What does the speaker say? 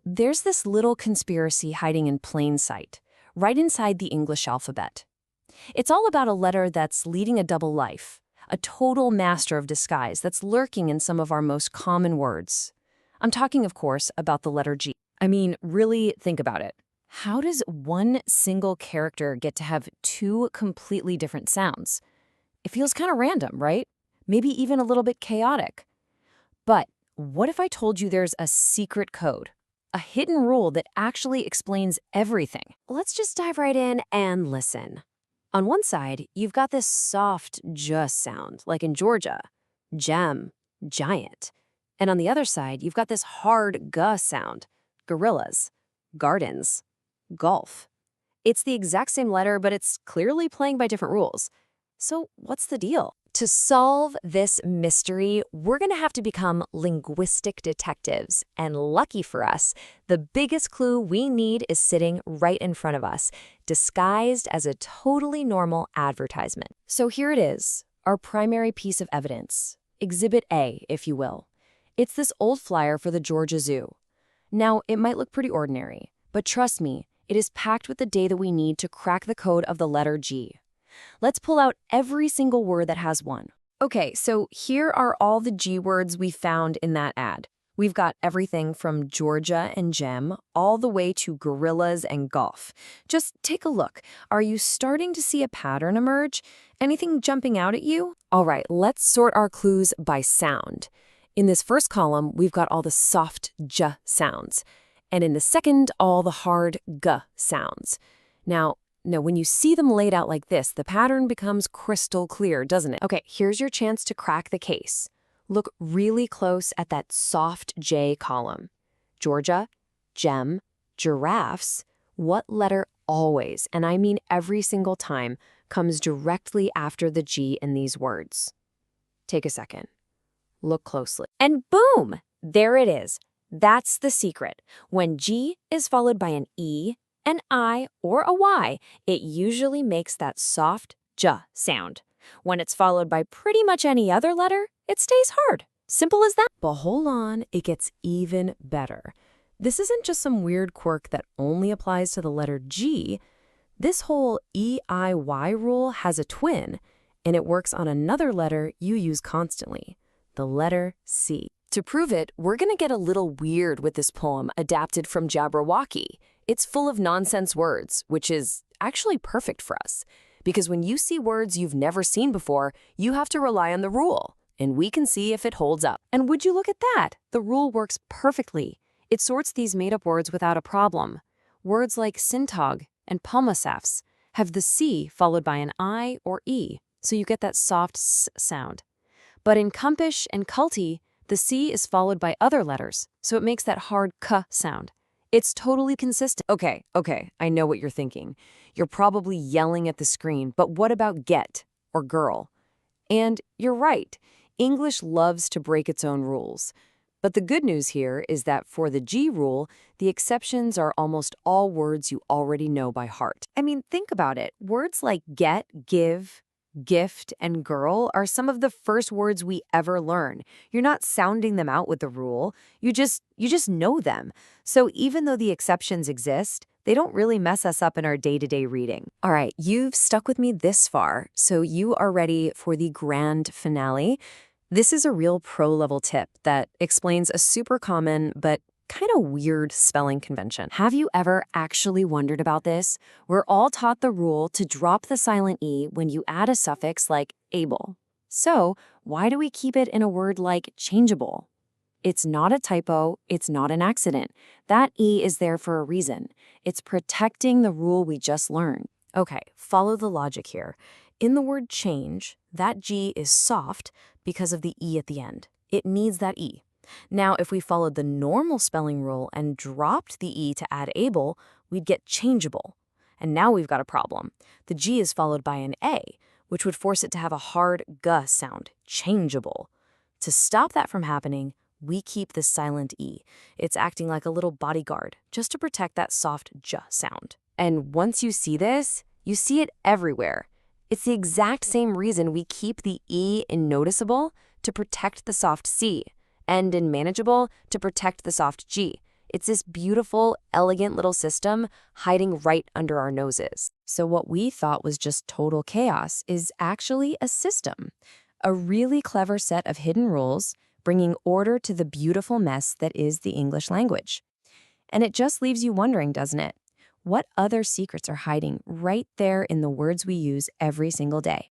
There's this little conspiracy hiding in plain sight, right inside the English alphabet. It's all about a letter that's leading a double life, a total master of disguise that's lurking in some of our most common words. I'm talking, of course, about the letter G. I mean, really think about it. How does one single character get to have two completely different sounds? It feels kind of random, right? Maybe even a little bit chaotic. But what if I told you there's a secret code, a hidden rule that actually explains everything? Let's just dive right in and listen. On one side, you've got this soft j sound, like in Georgia, gem, giant. And on the other side, you've got this hard g sound, gorillas, gardens, golf. It's the exact same letter, but it's clearly playing by different rules. So what's the deal? To solve this mystery, we're going to have to become linguistic detectives. And lucky for us, the biggest clue we need is sitting right in front of us, disguised as a totally normal advertisement. So here it is, our primary piece of evidence. Exhibit A, if you will. It's this old flyer for the Georgia Zoo. Now, it might look pretty ordinary, but trust me, it is packed with the data we need to crack the code of the letter G. Let's pull out every single word that has one. Okay, so here are all the G words we found in that ad. We've got everything from Georgia and gem all the way to gorillas and golf. Just take a look. Are you starting to see a pattern emerge? Anything jumping out at you? All right, let's sort our clues by sound. In this first column, we've got all the soft J sounds. And in the second, all the hard G sounds. Now, when you see them laid out like this, the pattern becomes crystal clear, doesn't it? Okay, here's your chance to crack the case. Look really close at that soft J column. Georgia, gem, giraffes. What letter always, and I mean every single time, comes directly after the G in these words? Take a second. Look closely. And boom! There it is. That's the secret. When G is followed by an E, an I, or a Y, it usually makes that soft J sound. When it's followed by pretty much any other letter, it stays hard. Simple as that. But hold on, it gets even better. This isn't just some weird quirk that only applies to the letter G. This whole E-I-Y rule has a twin, and it works on another letter you use constantly, the letter C. To prove it, we're going to get a little weird with this poem adapted from Jabberwocky. It's full of nonsense words, which is actually perfect for us. Because when you see words you've never seen before, you have to rely on the rule. And we can see if it holds up. And would you look at that? The rule works perfectly. It sorts these made-up words without a problem. Words like syntog and palmacephs have the C followed by an I or E, so you get that soft S sound. But in cumpish and culty, the C is followed by other letters, so it makes that hard K sound. It's totally consistent. Okay, I know what you're thinking. You're probably yelling at the screen, but what about get or girl? And you're right, English loves to break its own rules. But the good news here is that for the G rule, the exceptions are almost all words you already know by heart. I mean, think about it. Words like get, give, gift, and girl are some of the first words we ever learn. You're not sounding them out with the rule. You just know them. So even though the exceptions exist, they don't really mess us up in our day-to-day reading. All right, you've stuck with me this far, so you are ready for the grand finale. This is a real pro-level tip that explains a super common but kind of weird spelling convention. Have you ever actually wondered about this? We're all taught the rule to drop the silent E when you add a suffix like able. So why do we keep it in a word like changeable? It's not a typo, it's not an accident. That E is there for a reason. It's protecting the rule we just learned. Okay, follow the logic here. In the word change, that G is soft because of the E at the end. It needs that E. Now, if we followed the normal spelling rule and dropped the E to add able, we'd get changeable. And now we've got a problem. The G is followed by an A, which would force it to have a hard G sound, changeable. To stop that from happening, we keep the silent E. It's acting like a little bodyguard, just to protect that soft J sound. And once you see this, you see it everywhere. It's the exact same reason we keep the E in noticeable to protect the soft C, and in manageable to protect the soft G. It's this beautiful, elegant little system hiding right under our noses. So what we thought was just total chaos is actually a system, a really clever set of hidden rules, bringing order to the beautiful mess that is the English language. And it just leaves you wondering, doesn't it? What other secrets are hiding right there in the words we use every single day?